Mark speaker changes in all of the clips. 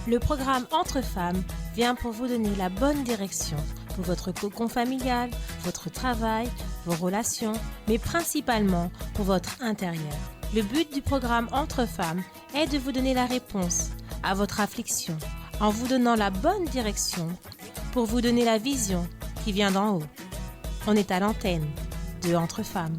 Speaker 1: Le programme Entre Femmes vient pour vous donner la bonne direction pour votre cocon familial, votre travail, vos relations, mais principalement pour votre intérieur. Le but du programme Entre Femmes est de vous donner la réponse à votre affliction en vous donnant la bonne direction pour vous donner la vision qui vient d'en haut. On est à l'antenne de Entre Femmes.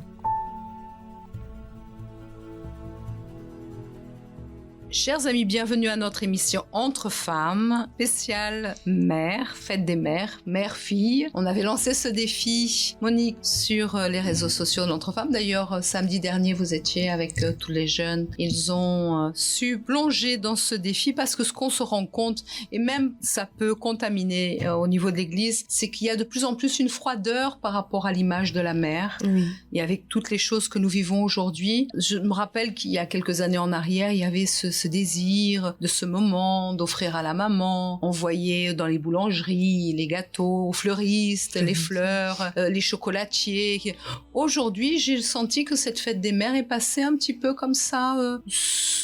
Speaker 2: Chers amis, bienvenue à notre émission Entre Femmes, spéciale mère, fête des mères, mère-fille. On avait lancé ce défi, Monique, sur les réseaux sociaux d'Entre Femmes. D'ailleurs, samedi dernier, vous étiez avec tous les jeunes. Ils ont su plonger dans ce défi parce que ce qu'on se rend compte, et même ça peut contaminer au niveau de l'Église, c'est qu'il y a de plus en plus une froideur par rapport à l'image de la mère. Oui. Et avec toutes les choses que nous vivons aujourd'hui, je me rappelle qu'il y a quelques années en arrière, il y avait ce désir de ce moment d'offrir à la maman. On voyait dans les boulangeries les gâteaux, aux fleuristes, les fleurs, les chocolatiers. Aujourd'hui, j'ai senti que cette fête des mères est passée un petit peu comme ça,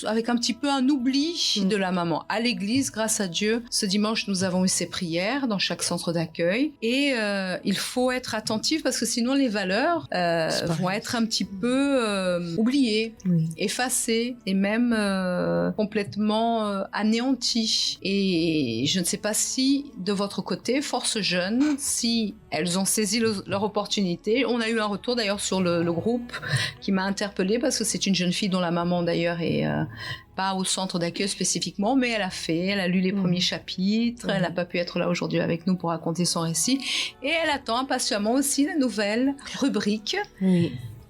Speaker 2: avec un petit peu un oubli de la maman. À l'église, grâce à Dieu, ce dimanche, nous avons eu ces prières dans chaque centre d'accueil. Et il faut être attentif parce que sinon les valeurs vont être un petit peu oubliées, effacées et même complètement anéanties. Et je ne sais pas si de votre côté, Force Jeune, si elles ont saisi leur opportunité. On a eu un retour d'ailleurs sur le groupe qui m'a interpellée parce que c'est une jeune fille dont la maman d'ailleurs est pas au centre d'accueil spécifiquement, mais elle a lu les premiers chapitres, elle n'a pas pu être là aujourd'hui avec nous pour raconter son récit et elle attend impatiemment aussi la nouvelle rubrique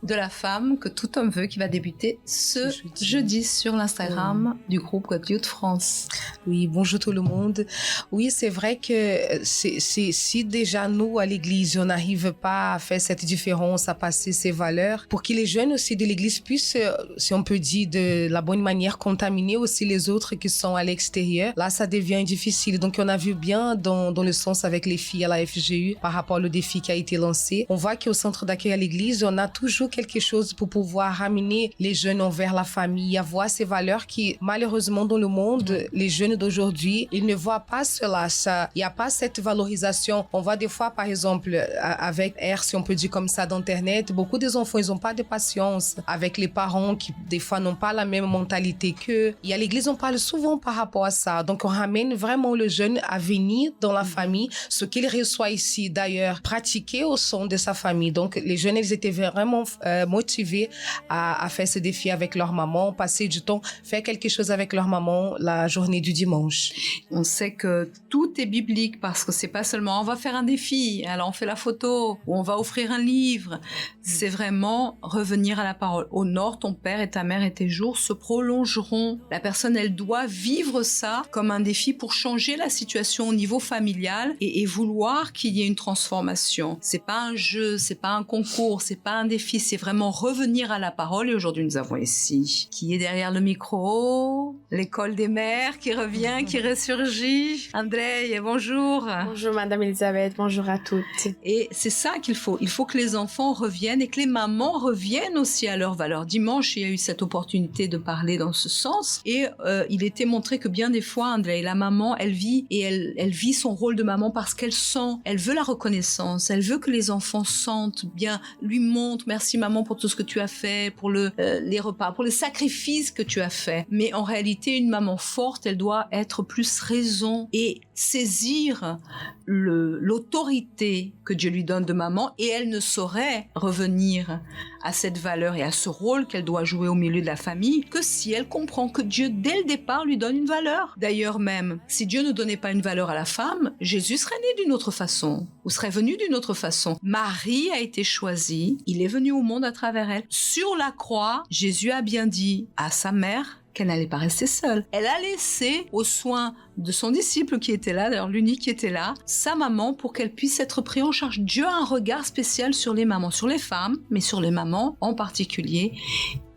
Speaker 2: de la femme que tout homme veut qui va débuter ce jeudi sur l'Instagram du groupe God Youth France.
Speaker 3: Oui, bonjour tout le monde. Oui, c'est vrai que si déjà nous, à l'église, on n'arrive pas à faire cette différence, à passer ces valeurs, pour que les jeunes aussi de l'église puissent, si on peut dire de la bonne manière, contaminer aussi les autres qui sont à l'extérieur, là, ça devient difficile. Donc, on a vu bien dans le sens avec les filles à la FGU, par rapport au défi qui a été lancé. On voit qu'au centre d'accueil à l'église, on a toujours quelque chose pour pouvoir ramener les jeunes envers la famille, avoir ces valeurs qui, malheureusement, dans le monde, les jeunes d'aujourd'hui, ils ne voient pas cela. Il n'y a pas cette valorisation. On voit des fois, par exemple, avec si on peut dire comme ça, d'Internet, beaucoup des enfants, ils n'ont pas de patience avec les parents qui, des fois, n'ont pas la même mentalité qu'eux. Et à l'église, on parle souvent par rapport à ça. Donc, on ramène vraiment le jeune à venir dans la famille, ce qu'il reçoit ici, d'ailleurs, pratiquer au sein de sa famille. Donc, les jeunes, ils étaient vraiment motivés à faire ce défi avec leur maman, passer du temps, faire quelque chose avec leur maman la journée du dimanche.
Speaker 2: On sait que tout est biblique parce que c'est pas seulement on va faire un défi, alors on fait la photo ou on va offrir un livre. C'est vraiment revenir à la parole. Honore ton père et ta mère et tes jours se prolongeront. La personne, elle doit vivre ça comme un défi pour changer la situation au niveau familial et vouloir qu'il y ait une transformation. C'est pas un jeu, c'est pas un concours, c'est pas un défi, c'est vraiment revenir à la parole. Et aujourd'hui, nous avons ici qui est derrière le micro, l'école des mères qui revient, qui ressurgit. André, bonjour.
Speaker 4: Bonjour Madame Elisabeth, bonjour à toutes.
Speaker 2: Et c'est ça qu'il faut. Il faut que les enfants reviennent et que les mamans reviennent aussi à leurs valeurs. Dimanche, il y a eu cette opportunité de parler dans ce sens. Et il était montré que bien des fois, André, la maman, elle vit et elle vit son rôle de maman parce qu'elle sent, elle veut la reconnaissance, elle veut que les enfants sentent bien, lui montrent merci maman pour tout ce que tu as fait, pour les repas, pour les sacrifices que tu as fait. Mais en réalité, une maman forte, elle doit être plus raison et saisir l'autorité que Dieu lui donne de maman et elle ne saurait revenir à cette valeur et à ce rôle qu'elle doit jouer au milieu de la famille que si elle comprend que Dieu, dès le départ, lui donne une valeur. D'ailleurs même, si Dieu ne donnait pas une valeur à la femme, Jésus serait né d'une autre façon ou serait venu d'une autre façon. Marie a été choisie, il est venu au monde à travers elle. Sur la croix, Jésus a bien dit à sa mère qu'elle n'allait pas rester seule. Elle a laissé aux soins de son disciple qui était là, d'ailleurs l'unique qui était là, sa maman pour qu'elle puisse être prise en charge. Dieu a un regard spécial sur les mamans, sur les femmes, mais sur les mamans en particulier.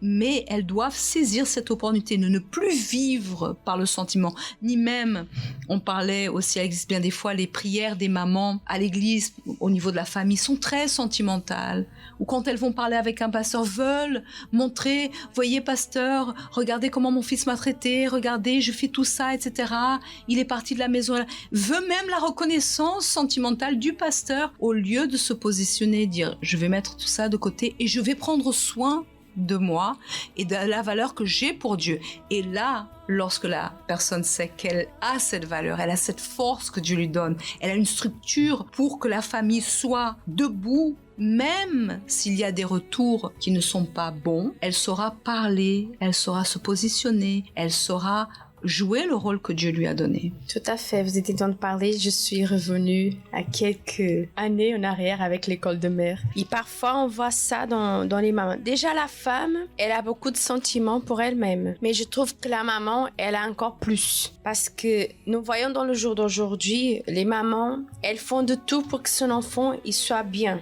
Speaker 2: mais elles doivent saisir cette opportunité de ne plus vivre par le sentiment, ni même, on parlait aussi, il existe bien des fois, les prières des mamans à l'église, au niveau de la famille, sont très sentimentales, ou quand elles vont parler avec un pasteur, veulent montrer, voyez pasteur, regardez comment mon fils m'a traité, regardez, je fais tout ça, etc. Il est parti de la maison, veut même la reconnaissance sentimentale du pasteur, au lieu de se positionner, dire, je vais mettre tout ça de côté et je vais prendre soin de moi et de la valeur que j'ai pour Dieu. Et là, lorsque la personne sait qu'elle a cette valeur, elle a cette force que Dieu lui donne, elle a une structure pour que la famille soit debout, même s'il y a des retours qui ne sont pas bons, elle saura parler, elle saura se positionner, elle saura jouer le rôle que Dieu lui a donné.
Speaker 4: Tout à fait, vous étiez en train de parler, je suis revenue à quelques années en arrière avec l'école de mère. Et parfois, on voit ça dans les mamans. Déjà, la femme, elle a beaucoup de sentiments pour elle-même. Mais je trouve que la maman, elle a encore plus. Parce que nous voyons dans le jour d'aujourd'hui, les mamans, elles font de tout pour que son enfant, il soit bien.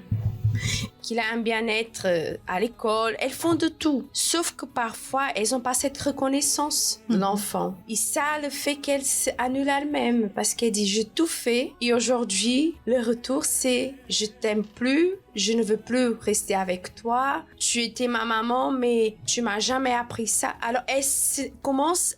Speaker 4: Qu'il a un bien-être à l'école, elles font de tout. Sauf que parfois, elles n'ont pas cette reconnaissance de l'enfant. Et ça, le fait qu'elle s'annule elle-même, parce qu'elle dit, j'ai tout fait, et aujourd'hui, le retour, c'est, je t'aime plus, je ne veux plus rester avec toi, tu étais ma maman, mais tu m'as jamais appris ça. Alors, elle commence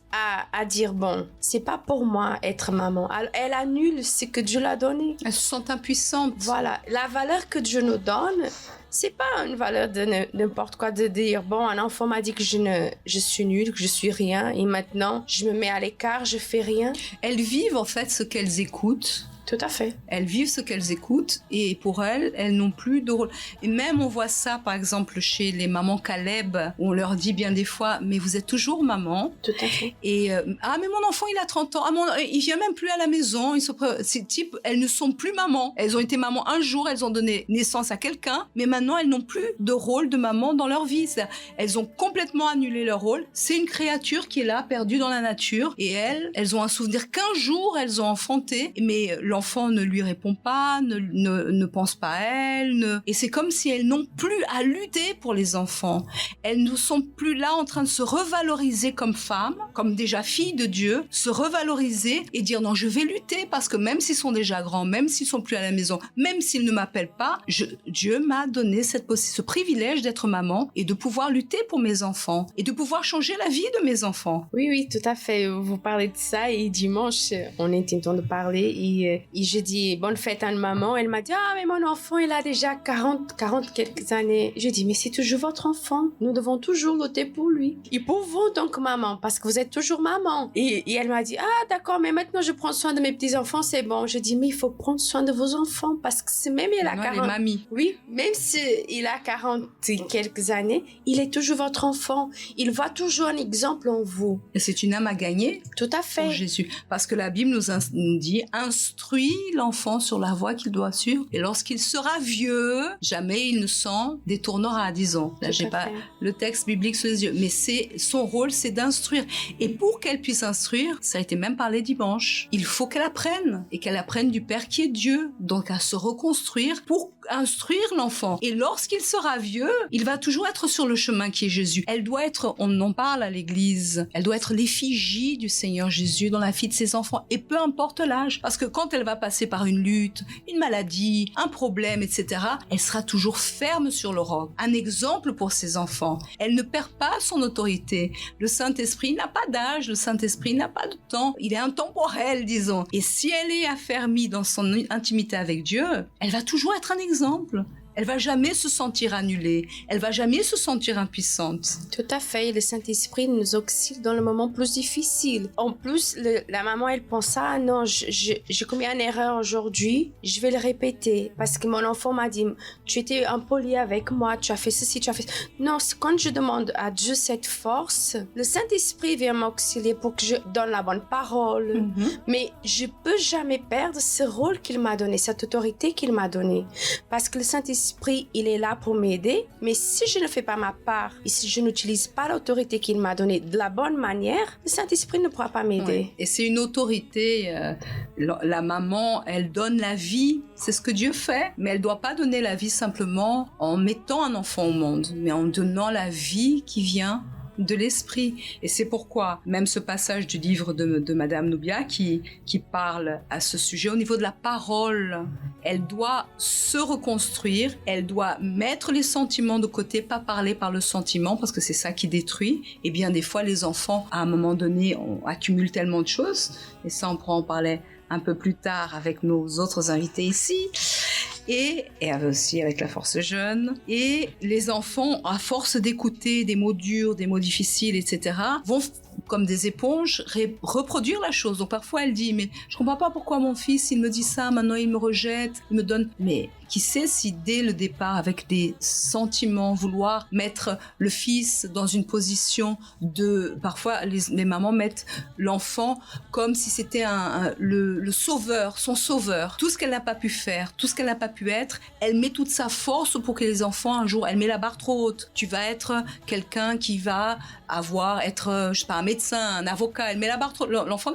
Speaker 4: à dire, bon, c'est pas pour moi être maman. Alors, elle annule ce que Dieu l'a donné.
Speaker 2: Elles se sentent impuissantes.
Speaker 4: Voilà, la valeur que Dieu nous donne, c'est pas une valeur de n'importe quoi, de dire, bon, un enfant m'a dit que je suis nulle, que je suis rien, et maintenant, je me mets à l'écart, je fais rien.
Speaker 2: Elles vivent en fait ce qu'elles écoutent.
Speaker 4: Tout à fait.
Speaker 2: Elles vivent ce qu'elles écoutent et pour elles, elles n'ont plus de rôle. Et même on voit ça par exemple chez les mamans Caleb, où on leur dit bien des fois, mais vous êtes toujours maman.
Speaker 4: Tout à fait.
Speaker 2: Et mais mon enfant il a 30 ans, il vient même plus à la maison. Ces types, elles ne sont plus mamans. Elles ont été mamans un jour, elles ont donné naissance à quelqu'un, mais maintenant elles n'ont plus de rôle de maman dans leur vie. Elles ont complètement annulé leur rôle. C'est une créature qui est là, perdue dans la nature, et elles ont un souvenir qu'un jour elles ont enfanté, mais l'enfant ne lui répond pas, ne pense pas à elle, et c'est comme si elles n'ont plus à lutter pour les enfants. Elles ne sont plus là en train de se revaloriser comme femmes, comme déjà filles de Dieu, se revaloriser et dire non, je vais lutter parce que même s'ils sont déjà grands, même s'ils sont plus à la maison, même s'ils ne m'appellent pas, Dieu m'a donné ce privilège d'être maman et de pouvoir lutter pour mes enfants et de pouvoir changer la vie de mes enfants.
Speaker 4: Oui, tout à fait. Vous parlez de ça et dimanche, on était en train de parler et j'ai dit bonne fête à une maman. Elle m'a dit mais mon enfant il a déjà 40 quelques années. Je dis mais c'est toujours votre enfant. Nous devons toujours lutter pour lui. Et pour vous donc maman parce que vous êtes toujours maman. Et elle m'a dit d'accord mais maintenant je prends soin de mes petits enfants c'est bon. Je dis mais il faut prendre soin de vos enfants parce que c'est même il a 40.
Speaker 2: Les mamies.
Speaker 4: Oui même s'il a 40 quelques années il est toujours votre enfant. Il voit toujours un exemple en vous.
Speaker 2: Et c'est une âme à gagner.
Speaker 4: Tout à fait.
Speaker 2: Pour Jésus parce que la Bible nous dit instruis l'enfant sur la voie qu'il doit suivre et lorsqu'il sera vieux, jamais il ne s'en détournera, disons. Là, j'ai pas le texte biblique sous les yeux, mais son rôle, c'est d'instruire. Et pour qu'elle puisse instruire, ça a été même parlé dimanche, il faut qu'elle apprenne et qu'elle apprenne du Père qui est Dieu, donc à se reconstruire pour instruire l'enfant. Et lorsqu'il sera vieux, il va toujours être sur le chemin qui est Jésus. Elle doit être, on en parle à l'église, elle doit être l'effigie du Seigneur Jésus dans la vie de ses enfants et peu importe l'âge. Parce que quand elle va passer par une lutte, une maladie, un problème, etc., elle sera toujours ferme sur le roc. Un exemple pour ses enfants. Elle ne perd pas son autorité. Le Saint-Esprit n'a pas d'âge, le Saint-Esprit n'a pas de temps. Il est intemporel, disons. Et si elle est affermie dans son intimité avec Dieu, elle va toujours être un exemple. Elle va jamais se sentir annulée. Elle va jamais se sentir impuissante.
Speaker 4: Tout à fait. Le Saint-Esprit nous auxilie dans le moment plus difficile. En plus, la maman, elle pense non, j'ai commis une erreur aujourd'hui. Je vais le répéter parce que mon enfant m'a dit, tu étais impoli avec moi, tu as fait ceci, tu as fait. Non, quand je demande à Dieu cette force, le Saint-Esprit vient m'auxilier pour que je donne la bonne parole. Mais je peux jamais perdre ce rôle qu'il m'a donné, cette autorité qu'il m'a donnée, parce que le Saint-Esprit Saint-Esprit, il est là pour m'aider. Mais si je ne fais pas ma part et si je n'utilise pas l'autorité qu'il m'a donnée de la bonne manière, le Saint-Esprit ne pourra pas m'aider.
Speaker 2: Oui. Et c'est une autorité. La maman, elle donne la vie. C'est ce que Dieu fait. Mais elle ne doit pas donner la vie simplement en mettant un enfant au monde, mais en donnant la vie qui vient de l'esprit. Et c'est pourquoi même ce passage du livre de Madame Noubia qui parle à ce sujet au niveau de la parole, elle doit se reconstruire, elle doit mettre les sentiments de côté, pas parler par le sentiment parce que c'est ça qui détruit. Et bien des fois les enfants à un moment donné on accumule tellement de choses, et ça on pourra en parler un peu plus tard avec nos autres invités ici. Et aussi avec la force jeune. Et les enfants, à force d'écouter des mots durs, des mots difficiles, etc., vont comme des éponges reproduire la chose. Donc parfois elle dit, mais je comprends pas pourquoi mon fils il me dit ça, maintenant il me rejette, il me donne... Mais qui sait si dès le départ, avec des sentiments, vouloir mettre le fils dans une position de... Parfois les mamans mettent l'enfant comme si c'était le sauveur, son sauveur. Tout ce qu'elle n'a pas pu faire, tout ce qu'elle n'a pas pu être, elle met toute sa force pour que les enfants un jour, elle met la barre trop haute. Tu vas être quelqu'un qui va être, je sais pas, un médecin, un avocat, elle met la barre trop... L'enfant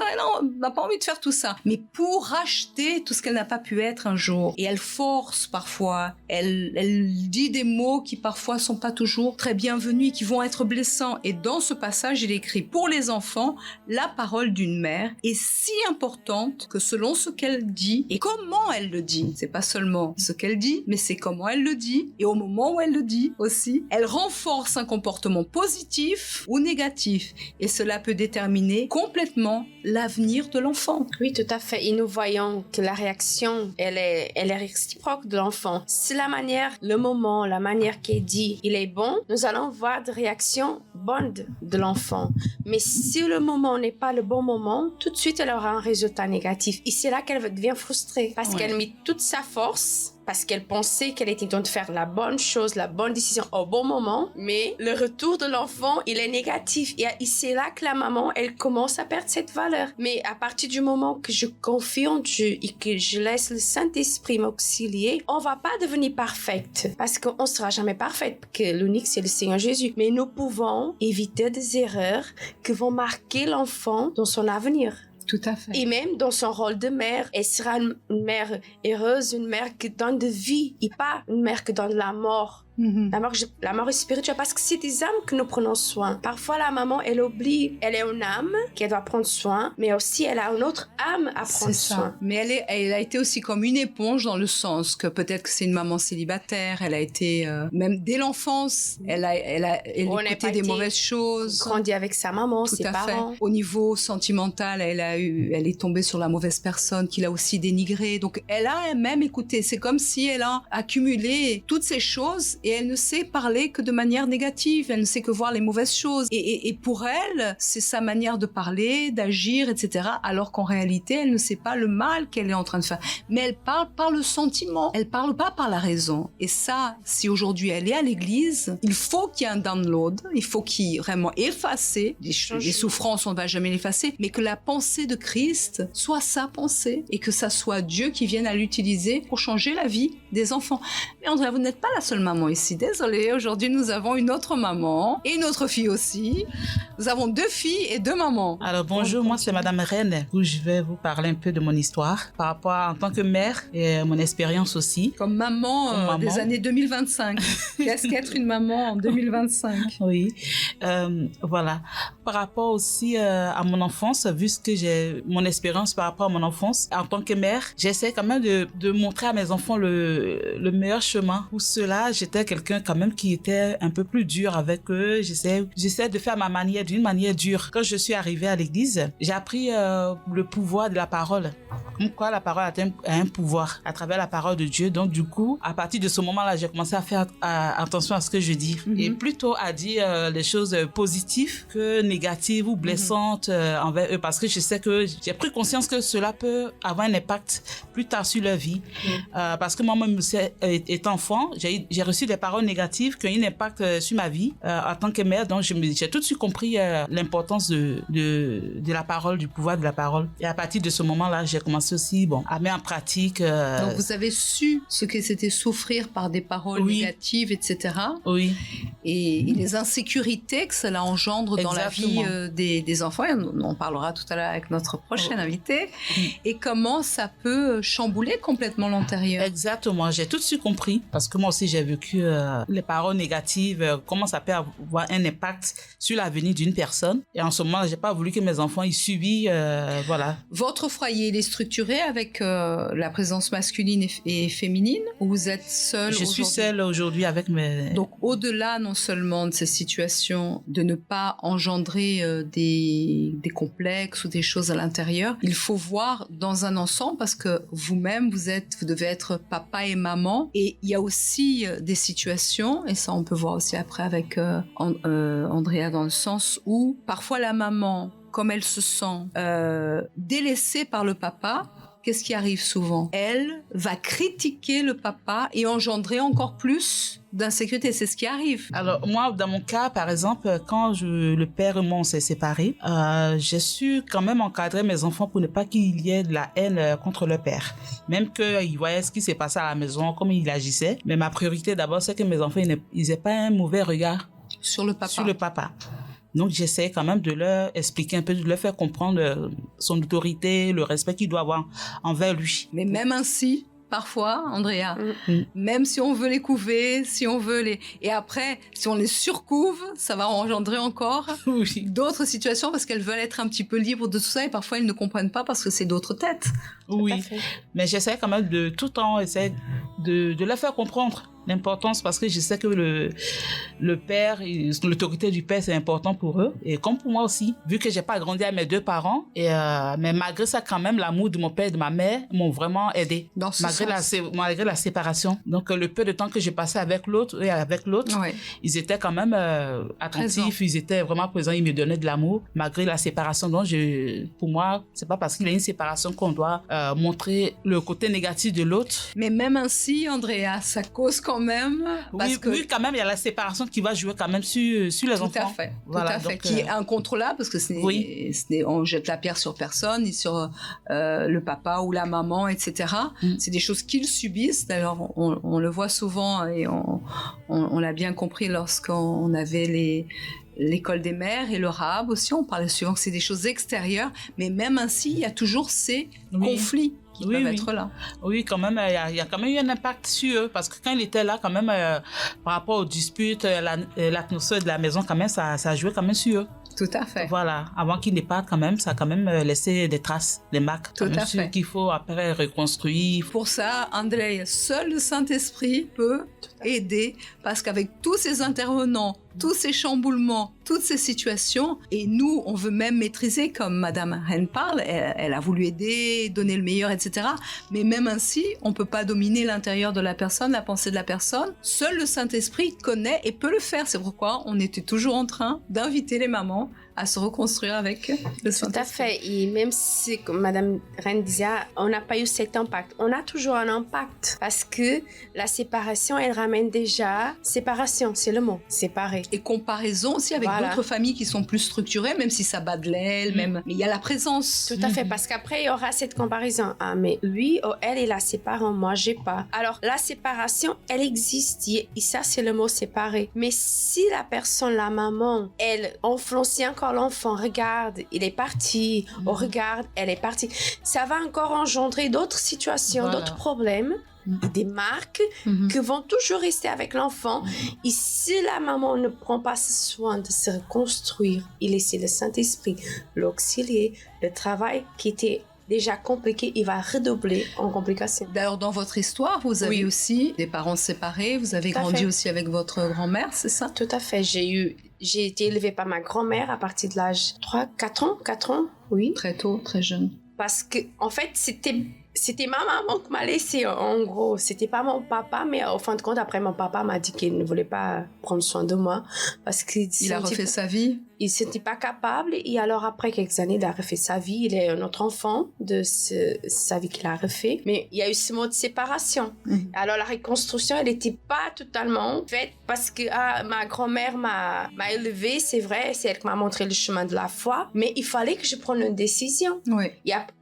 Speaker 2: n'a pas envie de faire tout ça. Mais pour racheter tout ce qu'elle n'a pas pu être un jour, et elle force parfois, elle dit des mots qui parfois sont pas toujours très bienvenus, qui vont être blessants. Et dans ce passage, il est écrit, pour les enfants, la parole d'une mère est si importante que selon ce qu'elle dit et comment elle le dit, c'est pas seulement ce qu'elle dit, mais c'est comment elle le dit, et au moment où elle le dit aussi, elle renforce un comportement positif ou négatif, et cela peut déterminer complètement l'avenir de l'enfant.
Speaker 4: Oui, tout à fait. Et nous voyons que la réaction, elle est réciproque de l'enfant. Si le moment, la manière qui est dit, il est bon, nous allons voir des réactions bonnes de l'enfant. Mais si le moment n'est pas le bon moment, tout de suite, elle aura un résultat négatif. Et c'est là qu'elle devient frustrée, parce qu'elle met toute sa force, parce qu'elle pensait qu'elle était en train de faire la bonne chose, la bonne décision au bon moment, mais le retour de l'enfant, il est négatif. Et c'est là que la maman, elle commence à perdre cette valeur. Mais à partir du moment que je confie en Dieu et que je laisse le Saint-Esprit m'auxilier, on va pas devenir parfaite, parce qu'on sera jamais parfaite, parce que l'unique, c'est le Seigneur Jésus. Mais nous pouvons éviter des erreurs qui vont marquer l'enfant dans son avenir.
Speaker 2: Tout à fait.
Speaker 4: Et même dans son rôle de mère, elle sera une mère heureuse, une mère qui donne de vie et pas une mère qui donne la mort. La mort est spirituelle, parce que c'est des âmes que nous prenons soin. Parfois, la maman, elle oublie, elle est une âme qu'elle doit prendre soin, mais aussi elle a une autre âme à prendre soin.
Speaker 2: Mais elle a été aussi comme une éponge, dans le sens que peut-être que c'est une maman célibataire, elle a été, même dès l'enfance, elle écoutait des mauvaises choses.
Speaker 4: Grandi avec sa maman, ses parents.
Speaker 2: Au niveau sentimental, elle est tombée sur la mauvaise personne qui l'a aussi dénigrée. Donc, elle a elle-même écouté. C'est comme si elle a accumulé toutes ces choses, et elle ne sait parler que de manière négative, elle ne sait que voir les mauvaises choses. Et pour elle, c'est sa manière de parler, d'agir, etc. Alors qu'en réalité, elle ne sait pas le mal qu'elle est en train de faire. Mais elle parle par le sentiment, elle parle pas par la raison. Et ça, si aujourd'hui elle est à l'église, il faut qu'il y ait un download, il faut qu'il y ait vraiment effacé. Les souffrances, on ne va jamais l'effacer, mais que la pensée de Christ soit sa pensée, et que ça soit Dieu qui vienne à l'utiliser pour changer la vie des enfants. Mais Andrea, vous n'êtes pas la seule maman ici. Désolée, aujourd'hui nous avons une autre maman et une autre fille aussi. Nous avons 2 filles et 2 mamans.
Speaker 5: Alors bonjour, moi c'est Madame Reine, où je vais vous parler un peu de mon histoire par rapport en tant que mère et mon expérience aussi.
Speaker 2: Comme maman, des années 2025. Qu'est-ce qu'être une maman en 2025?
Speaker 5: Oui, voilà. Par rapport aussi à mon enfance, vu que j'ai mon expérience par rapport à mon enfance, en tant que mère, j'essaie quand même de montrer à mes enfants le meilleur chemin. Pour cela, j'étais quelqu'un quand même qui était un peu plus dur avec eux. J'essaie de faire d'une manière dure. Quand je suis arrivée à l'église, j'ai appris le pouvoir de la parole. Comme quoi la parole a un pouvoir à travers la parole de Dieu. Donc du coup, à partir de ce moment-là, j'ai commencé à faire attention à ce que je dis. Et plutôt à dire les choses positives que négatives ou blessantes envers eux. Parce que je sais que j'ai pris conscience que cela peut avoir un impact plus tard sur leur vie. Parce que moi-même, étant enfant, j'ai reçu des paroles négatives qui ont eu un impact sur ma vie en tant que mère. Donc j'ai tout de suite compris l'importance de la parole, du pouvoir de la parole. Et à partir de ce moment-là, j'ai commencé aussi, bon, à mettre en pratique.
Speaker 2: Donc, vous avez su ce que c'était souffrir par des paroles
Speaker 5: Oui.
Speaker 2: négatives, etc.
Speaker 5: Oui.
Speaker 2: Et les insécurités que cela engendre dans la vie
Speaker 5: Exactement.
Speaker 2: des enfants. Et on en parlera tout à l'heure avec notre prochain invité. Et comment ça peut chambouler complètement l'intérieur.
Speaker 5: Exactement, j'ai tout de suite compris parce que moi aussi j'ai vécu les paroles négatives, comment ça peut avoir un impact sur l'avenir d'une personne. Et en ce moment, j'ai pas voulu que mes enfants ils subissent, voilà.
Speaker 2: Votre foyer, il est structuré avec la présence masculine et féminine ou vous êtes seule
Speaker 5: Je suis seule aujourd'hui avec mes...
Speaker 2: Donc, au-delà non seulement de ces situations, de ne pas engendrer des complexes ou des choses à l'intérieur, il faut voir dans un ensemble parce que vous-même, vous devez être papa et maman. Et il y a aussi des situations, et ça on peut voir aussi après avec Andrea, dans le sens où parfois la maman, comme elle se sent délaissée par le papa, qu'est-ce qui arrive souvent? Elle va critiquer le papa et engendrer encore plus d'insécurité. C'est ce qui arrive.
Speaker 5: Alors, moi, dans mon cas, par exemple, quand le père et moi, on s'est séparés, j'ai su quand même encadrer mes enfants pour ne pas qu'il y ait de la haine contre le père. Même qu'ils voyaient ce qui s'est passé à la maison, comment il agissait. Mais ma priorité, d'abord, c'est que mes enfants, ils n'aient pas un mauvais regard
Speaker 2: sur le papa.
Speaker 5: Donc, j'essaie quand même de leur expliquer un peu, de leur faire comprendre son autorité, le respect qu'il doit avoir envers lui.
Speaker 2: Mais même ainsi, parfois, Andrea, même si on veut les couver, si on veut les... Et après, si on les surcouve, ça va engendrer encore d'autres situations parce qu'elles veulent être un petit peu libres de tout ça et parfois elles ne comprennent pas parce que c'est d'autres têtes.
Speaker 5: Oui, mais j'essaie quand même de tout le temps essayer de leur faire comprendre l'importance parce que je sais que le père, l'autorité du père, c'est important pour eux. Et comme pour moi aussi, vu que j'ai pas grandi avec mes deux parents, mais malgré ça, quand même, l'amour de mon père et de ma mère m'ont vraiment aidé. Malgré la séparation. Donc, le peu de temps que j'ai passé avec l'autre, ils étaient quand même attentifs, ils étaient vraiment présents, ils me donnaient de l'amour, malgré la séparation. Donc, pour moi, c'est pas parce qu'il y a une séparation qu'on doit montrer le côté négatif de l'autre.
Speaker 2: Mais même ainsi, Andrea, ça cause quand même...
Speaker 5: Oui, quand même, il y a la séparation qui va jouer quand même sur les enfants.
Speaker 2: Tout à fait. Qui est incontrôlable parce que on jette la pierre sur personne, ni sur le papa ou la maman, etc. C'est des choses qu'ils subissent. D'ailleurs, on le voit souvent et on l'a bien compris lorsqu'on avait l'école des mères et le RAB aussi, on parlait souvent que c'est des choses extérieures, mais même ainsi, il y a toujours ces conflits qui peuvent être là.
Speaker 5: Oui, quand même, il y a quand même eu un impact sur eux, parce que quand il était là, quand même, par rapport aux disputes, l'atmosphère de la maison, quand même, ça a joué quand même sur eux.
Speaker 2: Tout à fait.
Speaker 5: Voilà, avant qu'il ne parte quand même, ça a quand même laissé des traces, des marques.
Speaker 2: Tout à fait.
Speaker 5: Qu'il faut après reconstruire.
Speaker 2: Pour ça, André, seul le Saint-Esprit peut aider, parce qu'avec tous ces intervenants, tous ces chamboulements, toutes ces situations, et nous, on veut même maîtriser, comme Madame Hen parle, elle a voulu aider, donner le meilleur, etc. Mais même ainsi, on ne peut pas dominer l'intérieur de la personne, la pensée de la personne. Seul le Saint-Esprit connaît et peut le faire. C'est pourquoi on était toujours en train d'inviter les mamans à se reconstruire avec le Saint-Esprit.
Speaker 4: Tout à fait. Et même si, comme Madame Ren disait, on n'a pas eu cet impact, on a toujours un impact parce que la séparation, elle ramène déjà séparation, c'est le mot, séparer.
Speaker 2: Et comparaison aussi avec d'autres familles qui sont plus structurées, même si ça bat de l'aile, mais il y a la présence.
Speaker 4: Tout à fait, parce qu'après, il y aura cette comparaison. Ah, mais lui ou elle, il a ses parents, moi, j'ai pas. Alors, la séparation, elle existe, et ça, c'est le mot séparer. Mais si la personne, la maman, elle influencie encore l'enfant, regarde, il est parti, ou regarde, elle est partie, ça va encore engendrer d'autres situations, d'autres problèmes, des marques qui vont toujours rester avec l'enfant. Et si la maman ne prend pas soin de se reconstruire et laisser le Saint-Esprit l'auxilier, le travail qui était déjà compliqué, il va redoubler en complications.
Speaker 2: D'ailleurs, dans votre histoire, vous avez aussi des parents séparés, vous avez grandi aussi avec votre grand-mère, c'est ça?
Speaker 4: Tout à fait. J'ai été élevée par ma grand-mère à partir de l'âge 4 ans, oui.
Speaker 2: Très tôt, très jeune.
Speaker 4: Parce que, en fait, c'était c'était ma maman qui m'a laissé, en gros. C'était pas mon papa, mais au fin de compte, après, mon papa m'a dit qu'il ne voulait pas prendre soin de moi parce qu'il
Speaker 2: Il a refait sa vie.
Speaker 4: Il ne s'était pas capable. Et alors, après quelques années, il a refait sa vie. Il est un autre enfant de sa vie qu'il a refait. Mais il y a eu ce mot de séparation. Alors, la reconstruction, elle n'était pas totalement faite parce que ma grand-mère m'a élevée, c'est vrai. C'est elle qui m'a montré le chemin de la foi. Mais il fallait que je prenne une décision.
Speaker 2: Oui.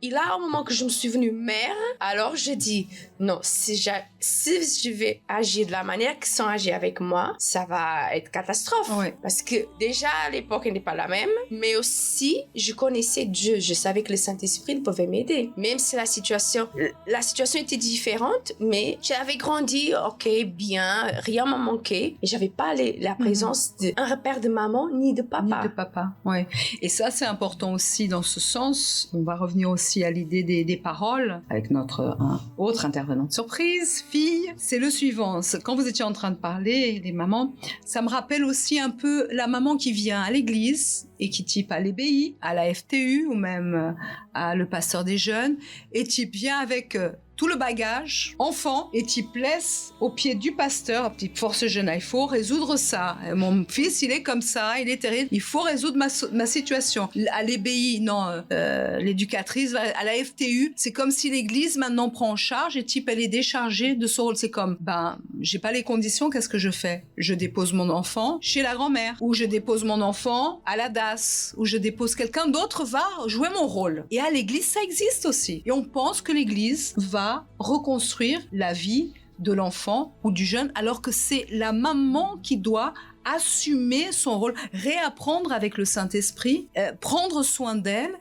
Speaker 4: Il a un moment que je me suis venue mère, alors je dis non, si je vais agir de la manière qu'ils sont agis avec moi, ça va être catastrophe.
Speaker 2: Oui.
Speaker 4: Parce que déjà à l'époque elle n'est pas la même, mais aussi je connaissais Dieu, je savais que le Saint-Esprit pouvait m'aider. Même si la situation était différente, mais j'avais grandi, ok, bien, rien m'a manqué, et j'avais pas la présence d'un repère de maman ni de papa.
Speaker 2: Ni de papa, ouais. Et ça, c'est important aussi dans ce sens. On va revenir aussi à l'idée des paroles avec notre autre intervenante surprise, fille. C'est le suivant. Quand vous étiez en train de parler des mamans, ça me rappelle aussi un peu la maman qui vient à l'église et qui type à l'EBI, à la FTU ou même à le pasteur des jeunes et type vient avec tout le bagage, enfant, et tu laisses au pied du pasteur, petite force jeune, il faut résoudre ça. Mon fils, il est comme ça, il est terrible, il faut résoudre ma situation. À l'EBI, non, l'éducatrice, à la FTU, c'est comme si l'église maintenant prend en charge et type, elle est déchargée de son rôle. C'est comme, j'ai pas les conditions, qu'est-ce que je fais? Je dépose mon enfant chez la grand-mère, ou je dépose mon enfant à la DAS, ou je dépose quelqu'un d'autre va jouer mon rôle. Et à l'église, ça existe aussi. Et on pense que l'église va reconstruire la vie de l'enfant ou du jeune, alors que c'est la maman qui doit assumer son rôle, réapprendre avec le Saint-Esprit, prendre soin d'elle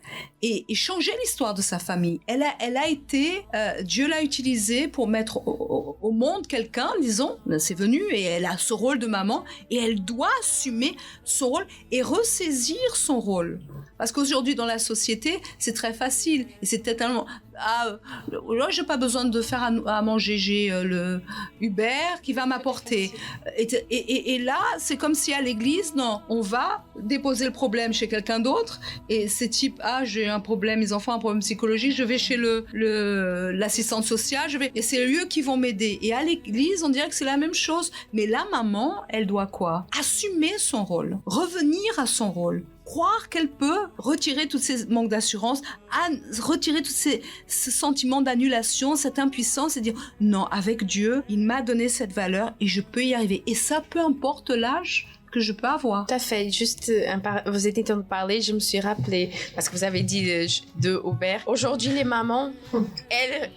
Speaker 2: et changer l'histoire de sa famille. Elle a été, Dieu l'a utilisée pour mettre au monde quelqu'un, disons, c'est venu et elle a ce rôle de maman et elle doit assumer son rôle et ressaisir son rôle. Parce qu'aujourd'hui, dans la société, c'est très facile et c'est tellement... là, j'ai pas besoin de faire à manger, j'ai le Uber qui va m'apporter. Et là, c'est comme si à l'église, non, on va déposer le problème chez quelqu'un d'autre et c'est type, j'ai un problème, mes enfants ont un problème psychologique, je vais chez l'assistante sociale, et c'est eux qui vont m'aider. Et à l'église, on dirait que c'est la même chose. Mais la maman, elle doit quoi? Assumer son rôle, revenir à son rôle. Croire qu'elle peut retirer tous ces manques d'assurance, retirer tous ce sentiment d'annulation, cette impuissance et dire non, avec Dieu, il m'a donné cette valeur et je peux y arriver. Et ça, peu importe l'âge que je peux avoir.
Speaker 4: Tout à fait. Juste, vous étiez en train de parler, je me suis rappelé, parce que vous avez dit de Aubert. Aujourd'hui, les mamans, elles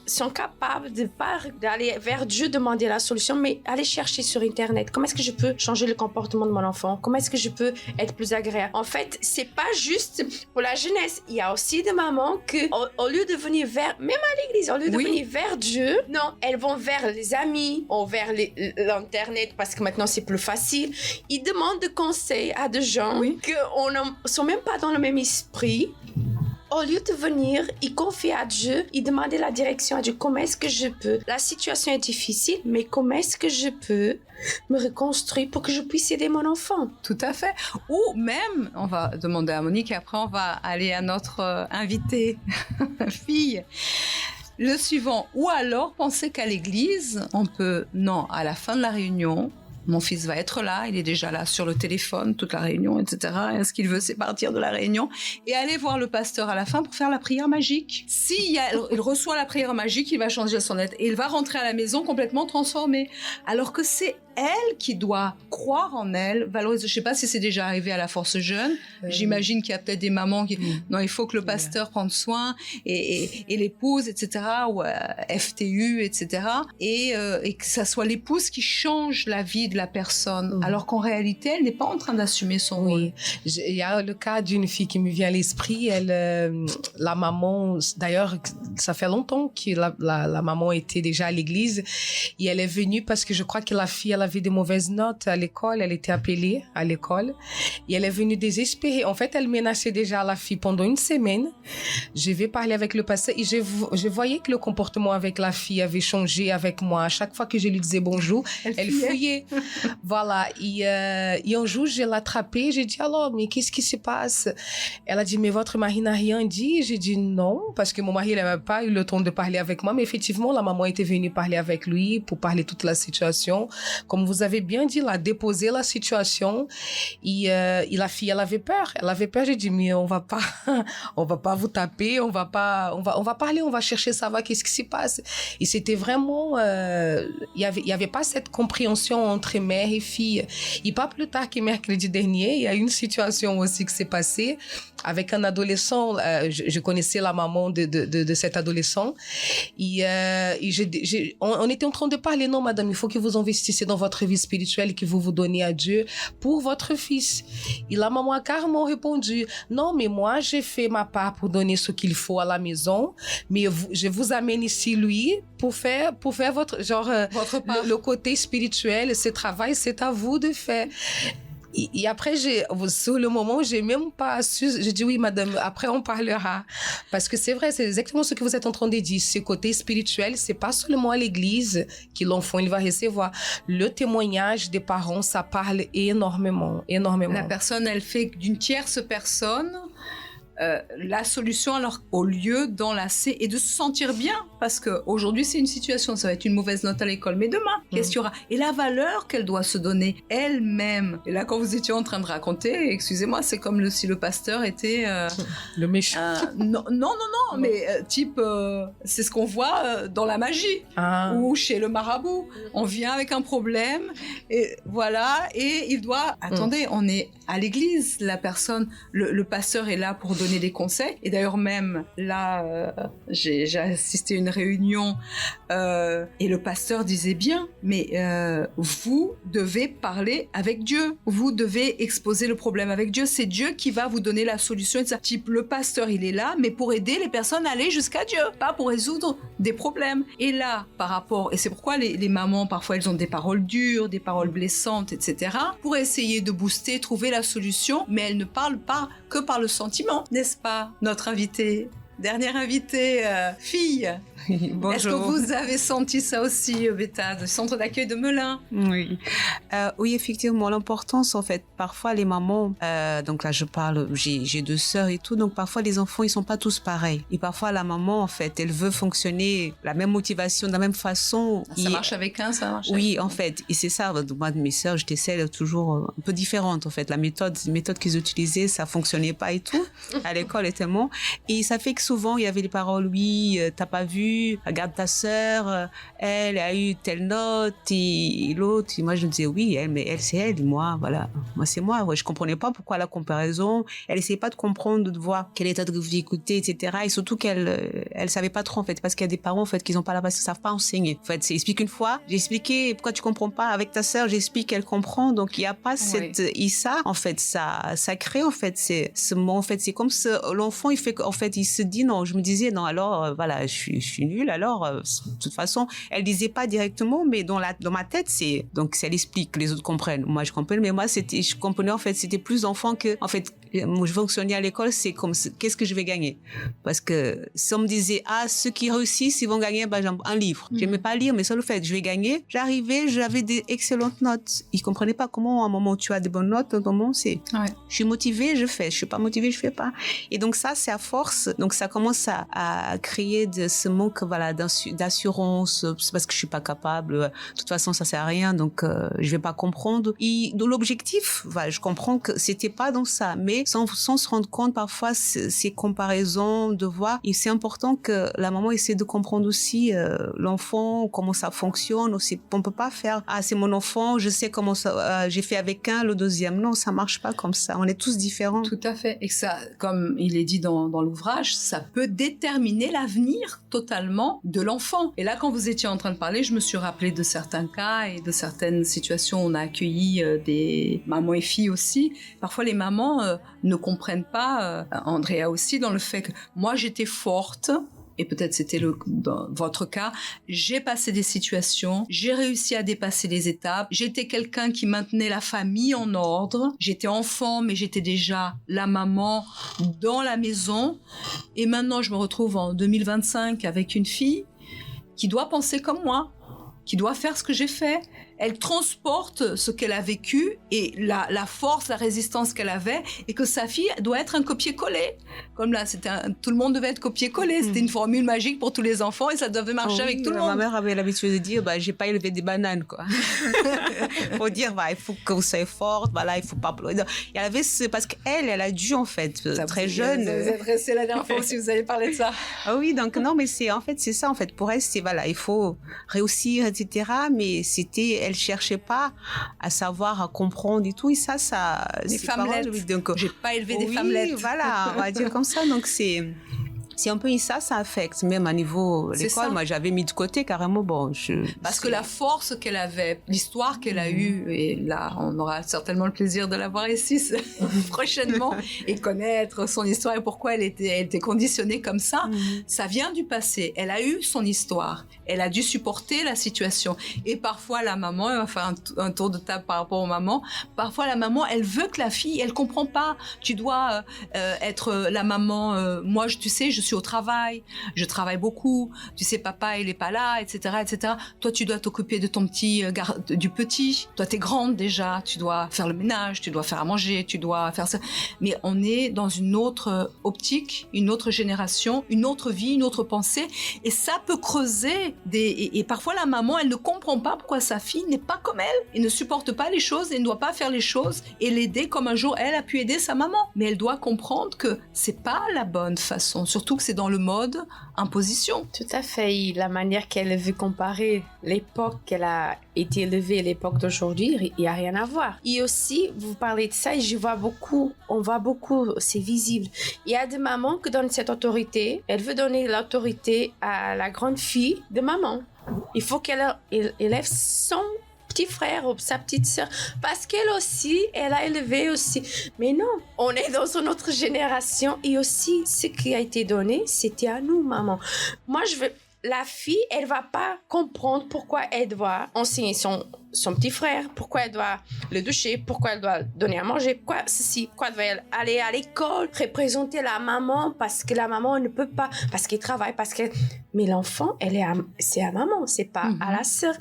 Speaker 4: sont capables de pas d'aller vers Dieu demander la solution, mais aller chercher sur Internet. Comment est-ce que je peux changer le comportement de mon enfant? Comment est-ce que je peux être plus agréable? En fait, c'est pas juste pour la jeunesse. Il y a aussi des mamans que, au lieu de venir même à l'église, au lieu de venir vers Dieu, non, elles vont vers les amis, ou vers l'Internet, parce que maintenant c'est plus facile. Ils demandent des conseils à des gens qui ne sont même pas dans le même esprit. Au lieu de venir, ils confient à Dieu, ils demandent la direction à Dieu. Comment est-ce que je peux? La situation est difficile, mais comment est-ce que je peux me reconstruire pour que je puisse aider mon enfant?
Speaker 2: Tout à fait. Ou même, on va demander à Monique et après on va aller à notre invitée, fille. Le suivant. Ou alors penser qu'à l'église, on peut, non, à la fin de la réunion, mon fils va être là, il est déjà là sur le téléphone, toute la réunion, etc. Et ce qu'il veut, c'est partir de la réunion et aller voir le pasteur à la fin pour faire la prière magique. Il reçoit la prière magique, il va changer son être et il va rentrer à la maison complètement transformé. Alors que c'est elle qui doit croire en elle, valoriser. Je ne sais pas si c'est déjà arrivé à la Force Jeune. J'imagine qu'il y a peut-être des mamans qui... Non, il faut que le pasteur prenne soin et l'épouse, etc. Ou FTU, etc. Et que ça soit l'épouse qui change la vie de la personne. Alors qu'en réalité, elle n'est pas en train d'assumer son rôle.
Speaker 3: Il y a le cas d'une fille qui me vient à l'esprit. La maman, d'ailleurs, ça fait longtemps que la maman était déjà à l'église et elle est venue parce que je crois que la fille, elle avait des mauvaises notes à l'école. Elle était appelée à l'école et elle est venue désespérée. En fait, elle menaçait déjà la fille pendant une semaine. Je vais parler avec le pasteur et je voyais que le comportement avec la fille avait changé avec moi. À chaque fois que je lui disais bonjour, elle fuyait. Voilà. Et un jour, je l'ai attrapée. J'ai dit, alors, mais qu'est-ce qui se passe? Elle a dit, mais votre mari n'a rien dit? J'ai dit non, parce que mon mari n'avait pas eu le temps de parler avec moi. Mais effectivement, la maman était venue parler avec lui pour parler toute la situation. Comme vous avez bien dit, elle a déposé la situation. Et la fille, elle avait peur. Elle avait peur. J'ai dit, mais on va pas vous taper. On va parler, on va chercher, savoir qu'est-ce qui se passe. Et c'était vraiment, il y avait pas cette compréhension entre mère et fille. Et pas plus tard que mercredi dernier, il y a une situation aussi qui s'est passée avec un adolescent. Je connaissais la maman de cet adolescent. Et on était en train de parler, non madame, il faut que vous investissiez dans votre vie spirituelle, que vous donnez à Dieu pour votre fils. Et la maman a carrément répondu, non, mais moi j'ai fait ma part pour donner ce qu'il faut à la maison, mais je vous amène ici lui pour faire votre part. Le côté spirituel, ce travail, c'est à vous de faire. Et après, sur le moment, j'ai même pas su. J'ai dit oui, madame, après on parlera. Parce que c'est vrai, c'est exactement ce que vous êtes en train de dire. Ce côté spirituel, c'est pas seulement à l'église que l'enfant il va recevoir. Le témoignage des parents, ça parle énormément, énormément.
Speaker 2: La personne, elle fait d'une tierce personne la solution, alors au lieu d'enlacer et de se sentir bien, parce qu'aujourd'hui c'est une situation, ça va être une mauvaise note à l'école, mais demain, qu'est-ce qu'il y aura? Et la valeur qu'elle doit se donner elle-même. Et là, quand vous étiez en train de raconter, excusez-moi, c'est comme si le pasteur était
Speaker 3: le méchant.
Speaker 2: Non, mais type, c'est ce qu'on voit dans la magie ou chez le marabout. On vient avec un problème et voilà, et il doit. Attendez, on est à l'église, la personne, le pasteur est là pour donner des conseils. Et d'ailleurs même là, j'ai assisté à une réunion et le pasteur disait bien, mais vous devez parler avec Dieu. Vous devez exposer le problème avec Dieu. C'est Dieu qui va vous donner la solution. Type, le pasteur, il est là, mais pour aider les personnes à aller jusqu'à Dieu, pas pour résoudre des problèmes. Et là, par rapport, et c'est pourquoi les mamans, parfois, elles ont des paroles dures, des paroles blessantes, etc., pour essayer de booster, trouver la solution, mais elles ne parlent pas que par le sentiment, n'est-ce pas, notre invitée? Dernière invitée, fille.
Speaker 6: Bonjour.
Speaker 2: Est-ce que vous avez senti ça aussi, Beta, du centre d'accueil de Melun?
Speaker 6: Oui. Oui, effectivement, l'importance, en fait, parfois les mamans, donc là je parle, j'ai 2 sœurs et tout, donc parfois les enfants, ils sont pas tous pareils. Et parfois la maman, en fait, elle veut fonctionner la même motivation, de la même façon.
Speaker 2: Ça marche avec un, ça marche avec
Speaker 6: oui, en fait, et c'est ça, moi, de mes sœurs, j'étais celle toujours un peu différente, en fait. La méthode qu'ils utilisaient, ça fonctionnait pas et tout, à l'école et tellement. Et ça fait que souvent, il y avait les paroles, oui, t'as pas vu, regarde ta sœur, elle a eu telle note, et l'autre, et moi je me disais, oui, mais elle c'est elle, moi, voilà, moi c'est moi, ouais, je comprenais pas pourquoi la comparaison, elle essayait pas de comprendre, de voir quel état de vie écouter, etc., et surtout elle savait pas trop, en fait, parce qu'il y a des parents, en fait, qui ont pas la patience, qui savent pas enseigner, en fait, explique une fois, j'ai expliqué, pourquoi tu comprends pas, avec ta sœur, j'explique, elle comprend, donc il y a pas cette, et ça, en fait, ça crée, en fait, ce moment, en fait, c'est comme l'enfant, il fait, en fait, il se dit, non, je me disais, non, alors, voilà, je suis nulle, alors, de toute façon, elle disait pas directement, mais dans ma tête, donc, si elle explique, les autres comprennent. Moi, je comprends, mais moi, je comprenais, en fait, c'était plus d'enfants que, en fait, je fonctionnais à l'école, c'est comme, qu'est-ce que je vais gagner? Parce que, si on me disait, ceux qui réussissent, ils vont gagner, un livre. J'aimais pas lire, mais ça le fait, je vais gagner. J'arrivais, j'avais des excellentes notes. Ils comprenaient pas comment, à un moment où tu as des bonnes notes, à un moment, je suis motivée, je fais. Je suis pas motivée, je fais pas. Et donc, ça, c'est à force. Donc, ça commence à créer de ce manque, voilà, d'assurance. C'est parce que je suis pas capable. De toute façon, ça sert à rien. Donc, je vais pas comprendre. Et de l'objectif, voilà, je comprends que c'était pas dans ça. Mais sans se rendre compte, parfois, ces comparaisons de voir. Et c'est important que la maman essaie de comprendre aussi l'enfant, comment ça fonctionne. Aussi, on peut pas faire, c'est mon enfant, je sais comment ça, j'ai fait avec un, le deuxième. Non, ça marche pas comme ça. On est tous différents.
Speaker 2: Tout à fait. Et que ça, comme il est dit dans l'ouvrage, ça peut déterminer l'avenir totalement de l'enfant. Et là, quand vous étiez en train de parler, je me suis rappelé de certains cas et de certaines situations où on a accueilli des mamans et filles aussi. Parfois, les mamans ne comprennent pas, Andrea aussi, dans le fait que moi, j'étais forte, et peut-être c'était dans votre cas, j'ai passé des situations, j'ai réussi à dépasser les étapes, j'étais quelqu'un qui maintenait la famille en ordre, j'étais enfant, mais j'étais déjà la maman dans la maison, et maintenant je me retrouve en 2025 avec une fille qui doit penser comme moi, qui doit faire ce que j'ai fait. Elle transporte ce qu'elle a vécu et la force, la résistance qu'elle avait, et que sa fille doit être un copier-coller. Comme là, tout le monde devait être copier-coller. C'était une formule magique pour tous les enfants et ça devait marcher avec tout le monde.
Speaker 6: Ma mère avait l'habitude de dire, j'ai pas élevé des bananes, quoi. Faut dire, il faut que vous soyez forte, il faut pas pleurer. Elle avait parce qu'elle a dû, en fait, très jeune.
Speaker 2: Vous êtes resté la dernière fois si vous avez parlé de ça.
Speaker 6: Ah oui, donc non, mais c'est ça, en fait. Pour elle, c'est, il faut réussir, etc. Mais elle cherchait pas à savoir, à comprendre et tout. Et ça,
Speaker 2: les femmelettes. J'ai pas élevé des femmelettes.
Speaker 6: Voilà, on va dire comme ça. Donc c'est un peu ça affecte, même à niveau l'école. Moi, j'avais mis de côté carrément.
Speaker 2: Parce que la force qu'elle avait, l'histoire qu'elle a eue, et là, on aura certainement le plaisir de la voir ici prochainement et connaître son histoire et pourquoi elle était conditionnée comme ça. Ça vient du passé. Elle a eu son histoire. Elle a dû supporter la situation. Et parfois, la maman, on va faire un tour de table par rapport aux mamans. Parfois, la maman, elle veut que la fille, elle comprend pas. Tu dois être la maman. Moi, tu sais, je suis au travail, je travaille beaucoup, tu sais, papa, il est pas là, etc., etc. Toi, tu dois t'occuper de ton du petit. Toi, t'es grande déjà, tu dois faire le ménage, tu dois faire à manger, tu dois faire ça. Mais on est dans une autre optique, une autre génération, une autre vie, une autre pensée. Et ça peut creuser et parfois, la maman, elle ne comprend pas pourquoi sa fille n'est pas comme elle et ne supporte pas les choses et ne doit pas faire les choses et l'aider comme un jour elle a pu aider sa maman. Mais elle doit comprendre que c'est pas la bonne façon, surtout que c'est dans le mode imposition.
Speaker 4: Tout à fait. La manière qu'elle veut comparer l'époque qu'elle a été élevée et l'époque d'aujourd'hui, il n'y a rien à voir. Et aussi, vous parlez de ça et on voit beaucoup, c'est visible. Il y a des mamans qui donnent cette autorité. Elle veut donner l'autorité à la grande fille de maman. Il faut qu'elle élève son petit frère ou sa petite sœur, parce qu'elle aussi, elle a élevé aussi. Mais non, on est dans une autre génération et aussi, ce qui a été donné, c'était à nous, maman. Moi, la fille, elle va pas comprendre pourquoi elle doit enseigner son petit frère, pourquoi elle doit le doucher, pourquoi elle doit donner à manger, pourquoi elle doit aller à l'école, représenter la maman, parce que la maman ne peut pas, parce qu'elle travaille, mais l'enfant, c'est à maman, c'est pas à la sœur.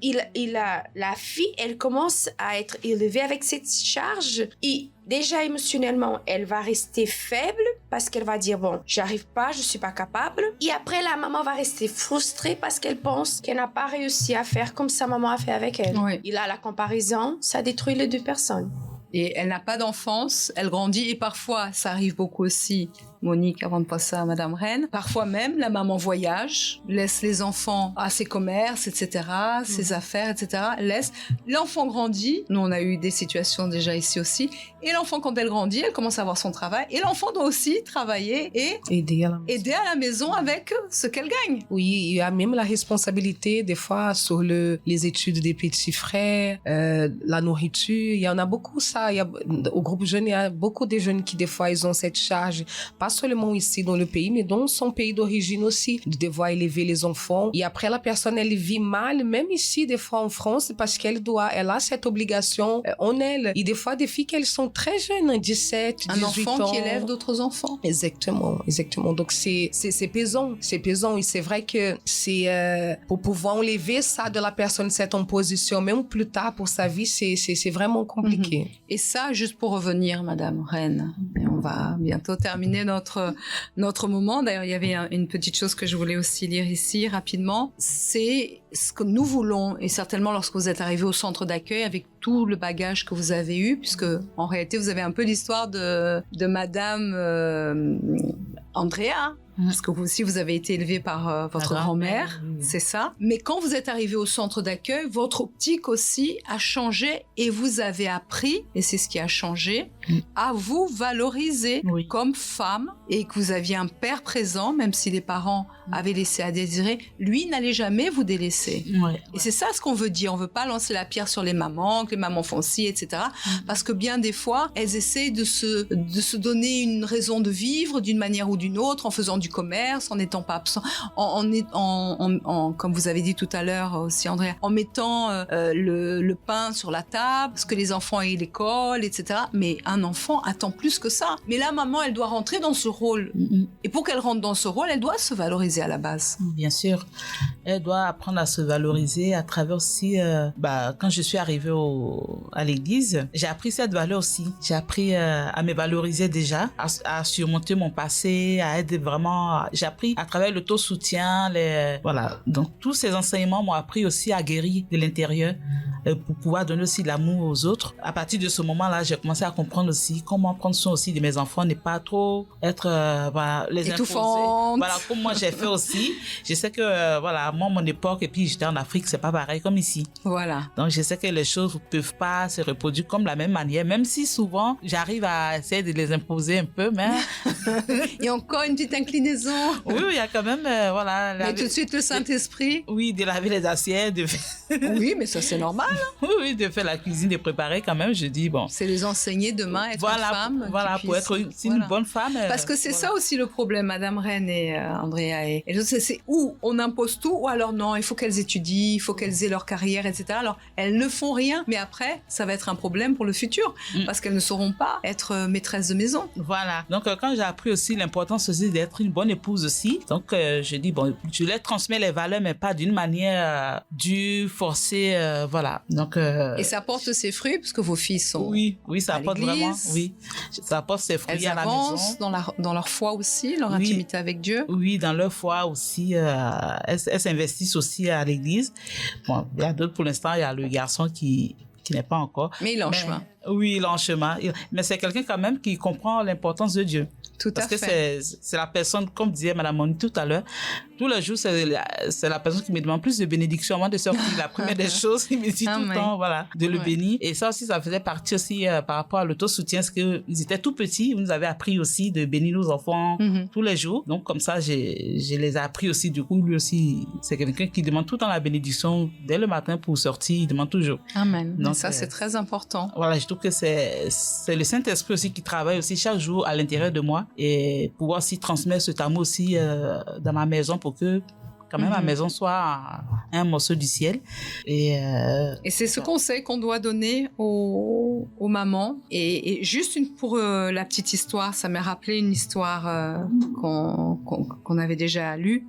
Speaker 4: La fille, elle commence à être élevée avec cette charge et déjà émotionnellement, elle va rester faible parce qu'elle va dire bon, j'arrive pas, je suis pas capable. Et après, la maman va rester frustrée parce qu'elle pense qu'elle n'a pas réussi à faire comme sa maman a fait avec elle.
Speaker 2: Oui.
Speaker 4: Et là, la comparaison, ça détruit les deux personnes.
Speaker 2: Et elle n'a pas d'enfance, elle grandit et parfois, ça arrive beaucoup aussi, Monique, avant de passer à Madame Reine, parfois même la maman voyage, laisse les enfants à ses commerces, etc., ses affaires, etc., laisse. L'enfant grandit, nous on a eu des situations déjà ici aussi, et l'enfant quand elle grandit, elle commence à avoir son travail, et l'enfant doit aussi travailler et aider à la maison avec ce qu'elle gagne.
Speaker 3: Oui, il y a même la responsabilité des fois sur les études des petits frères, la nourriture, il y en a beaucoup ça. Au groupe jeune, il y a beaucoup de jeunes qui des fois ils ont cette charge, pas seulement ici dans le pays, mais dans son pays d'origine aussi, de devoir élever les enfants. Et après, la personne, elle vit mal, même ici, des fois en France, parce qu'elle a cette obligation en elle. Et des fois, des filles qu'elles sont très jeunes, 17, 18 ans.
Speaker 2: Un enfant qui élève d'autres enfants.
Speaker 3: Exactement. Donc, c'est pesant. Et c'est vrai que c'est pour pouvoir enlever ça de la personne, cette imposition, même plus tard pour sa vie, c'est vraiment compliqué.
Speaker 2: Et ça, juste pour revenir, Madame Reine, et on va bientôt terminer notre moment. D'ailleurs, il y avait une petite chose que je voulais aussi lire ici rapidement. C'est ce que nous voulons, et certainement lorsque vous êtes arrivé au centre d'accueil avec tout le bagage que vous avez eu, puisque en réalité, vous avez un peu l'histoire de Madame Andrea. Parce que vous aussi, vous avez été élevé par votre grand-mère, c'est ça. Mais quand vous êtes arrivé au centre d'accueil, votre optique aussi a changé et vous avez appris, et c'est ce qui a changé, à vous valoriser comme femme et que vous aviez un père présent, même si les parents avaient laissé à désirer, lui n'allait jamais vous délaisser. Et c'est ça ce qu'on veut dire. On veut pas lancer la pierre sur les mamans, que les mamans font ci, etc. Parce que bien des fois, elles essaient de se donner une raison de vivre d'une manière ou d'une autre en faisant du du commerce, en n'étant pas absent, comme vous avez dit tout à l'heure aussi, Andrea, en mettant le pain sur la table, parce que les enfants aient l'école, etc. Mais un enfant attend plus que ça. Mais là, maman, elle doit rentrer dans ce rôle. Et pour qu'elle rentre dans ce rôle, elle doit se valoriser à la base.
Speaker 5: Bien sûr. Elle doit apprendre à se valoriser à travers aussi, quand je suis arrivée à l'église, j'ai appris cette valeur aussi. J'ai appris à me valoriser déjà, à surmonter mon passé, à être vraiment... J'ai appris à travers l'auto-soutien, voilà. Donc, tous ces enseignements m'ont appris aussi à guérir de l'intérieur pour pouvoir donner aussi de l'amour aux autres. À partir de ce moment-là, j'ai commencé à comprendre aussi comment prendre soin aussi de mes enfants, ne pas trop être les
Speaker 2: étouffante.
Speaker 5: Voilà, comme moi j'ai fait aussi. Je sais que moi, mon époque, et puis j'étais en Afrique, c'est pas pareil comme ici.
Speaker 2: Voilà.
Speaker 5: Donc je sais que les choses ne peuvent pas se reproduire comme la même manière, même si souvent j'arrive à essayer de les imposer un peu, mais
Speaker 2: il y a encore une petite inclinaison.
Speaker 5: Oui, il y a quand même
Speaker 2: Mais tout de suite le Saint-Esprit.
Speaker 5: Oui, de laver les assiettes,
Speaker 2: Oui, mais ça c'est normal.
Speaker 5: Oui, de faire la cuisine, de préparer quand même. Je dis bon.
Speaker 2: C'est les enseigner demain à être une femme.
Speaker 5: Voilà, pour être une bonne femme.
Speaker 2: Parce que c'est ça aussi le problème, Madame Reine et Andrea. Et c'est où on impose tout, ou alors non, il faut qu'elles étudient, il faut qu'elles aient leur carrière, etc. Alors elles ne font rien, mais après ça va être un problème pour le futur parce qu'elles ne sauront pas être maîtresses de maison.
Speaker 5: Voilà. Donc quand j'ai appris aussi l'importance aussi d'être une bonne épouse aussi, donc je dis bon, je leur transmets les valeurs, mais pas d'une manière dure, forcée, voilà. Donc
Speaker 2: et ça porte ses fruits parce que vos filles sont
Speaker 5: oui, ça apporte vraiment, oui, ça apporte ses fruits
Speaker 2: elles
Speaker 5: à la maison.
Speaker 2: Elles avancent dans leur foi aussi, leur intimité avec Dieu.
Speaker 5: Oui, dans leur foi aussi, elles s'investissent aussi à l'église. Bon, il y a d'autres pour l'instant, il y a le garçon qui n'est pas encore.
Speaker 2: Mais il est en chemin.
Speaker 5: Oui, il est en chemin. Mais c'est quelqu'un quand même qui comprend l'importance de Dieu.
Speaker 2: Tout à fait.
Speaker 5: Parce que c'est la personne, comme disait Madame Monique tout à l'heure, tous les jours, c'est la personne qui me demande plus de bénédiction avant de sortir. La première des choses, il me dit tout le temps, voilà, de le bénir. Et ça aussi, ça faisait partie aussi par rapport à l'auto-soutien, parce qu'ils étaient tout petits. Ils nous avaient appris aussi de bénir nos enfants tous les jours. Donc, comme ça, je les ai appris aussi. Du coup, lui aussi, c'est quelqu'un qui demande tout le temps la bénédiction. Dès le matin pour sortir, il demande toujours.
Speaker 2: Amen. Donc, ça, c'est très important.
Speaker 5: Voilà, je trouve que c'est le Saint-Esprit aussi qui travaille aussi chaque jour à l'intérieur de moi et pouvoir aussi transmettre cet amour aussi dans ma maison pour que quand même ma maison soit un morceau du ciel. Et
Speaker 2: c'est ce conseil qu'on doit donner aux mamans. Et juste pour la petite histoire, ça m'a rappelé une histoire qu'on avait déjà lue.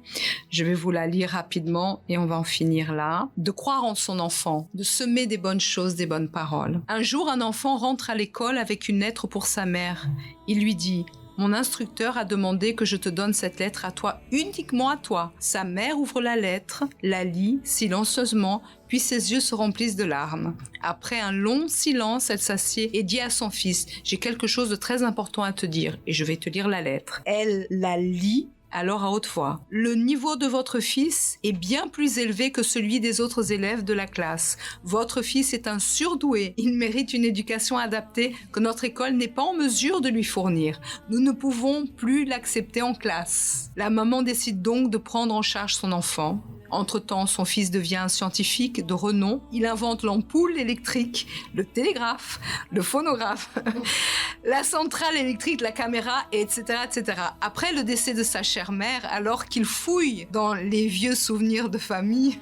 Speaker 2: Je vais vous la lire rapidement et on va en finir là. De croire en son enfant, de semer des bonnes choses, des bonnes paroles. Un jour, un enfant rentre à l'école avec une lettre pour sa mère. Il lui dit: mon instructeur a demandé que je te donne cette lettre à toi, uniquement à toi. Sa mère ouvre la lettre, la lit silencieusement, puis ses yeux se remplissent de larmes. Après un long silence, elle s'assied et dit à son fils: j'ai quelque chose de très important à te dire, et je vais te lire la lettre. Elle la lit alors à haute voix. Le niveau de votre fils est bien plus élevé que celui des autres élèves de la classe. Votre fils est un surdoué. Il mérite une éducation adaptée que notre école n'est pas en mesure de lui fournir. Nous ne pouvons plus l'accepter en classe. La maman décide donc de prendre en charge son enfant. Entre-temps, son fils devient un scientifique de renom. Il invente l'ampoule électrique, le télégraphe, le phonographe, la centrale électrique, la caméra, etc., etc. Après le décès de sa chère mère, alors qu'il fouille dans les vieux souvenirs de famille,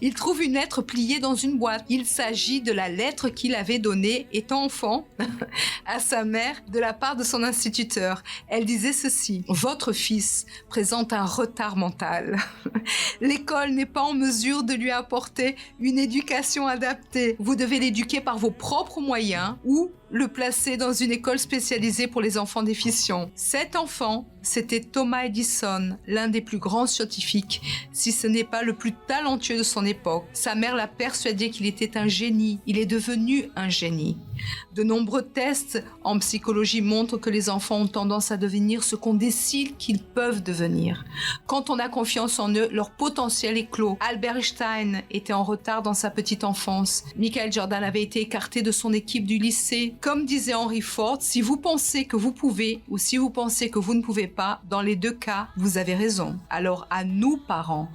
Speaker 2: il trouve une lettre pliée dans une boîte. Il s'agit de la lettre qu'il avait donnée, étant enfant, à sa mère de la part de son instituteur. Elle disait ceci: « Votre fils présente un retard mental. L'école n'est pas en mesure de lui apporter une éducation adaptée. Vous devez l'éduquer par vos propres moyens ou le placer dans une école spécialisée pour les enfants déficients. » Cet enfant, c'était Thomas Edison, l'un des plus grands scientifiques, si ce n'est pas le plus talentueux de son époque. Sa mère l'a persuadé qu'il était un génie. Il est devenu un génie. De nombreux tests en psychologie montrent que les enfants ont tendance à devenir ce qu'on décide qu'ils peuvent devenir. Quand on a confiance en eux, leur potentiel est clos. Albert Einstein était en retard dans sa petite enfance. Michael Jordan avait été écarté de son équipe du lycée. Comme disait Henry Ford, si vous pensez que vous pouvez ou si vous pensez que vous ne pouvez pas, dans les deux cas, vous avez raison. Alors à nous, parents,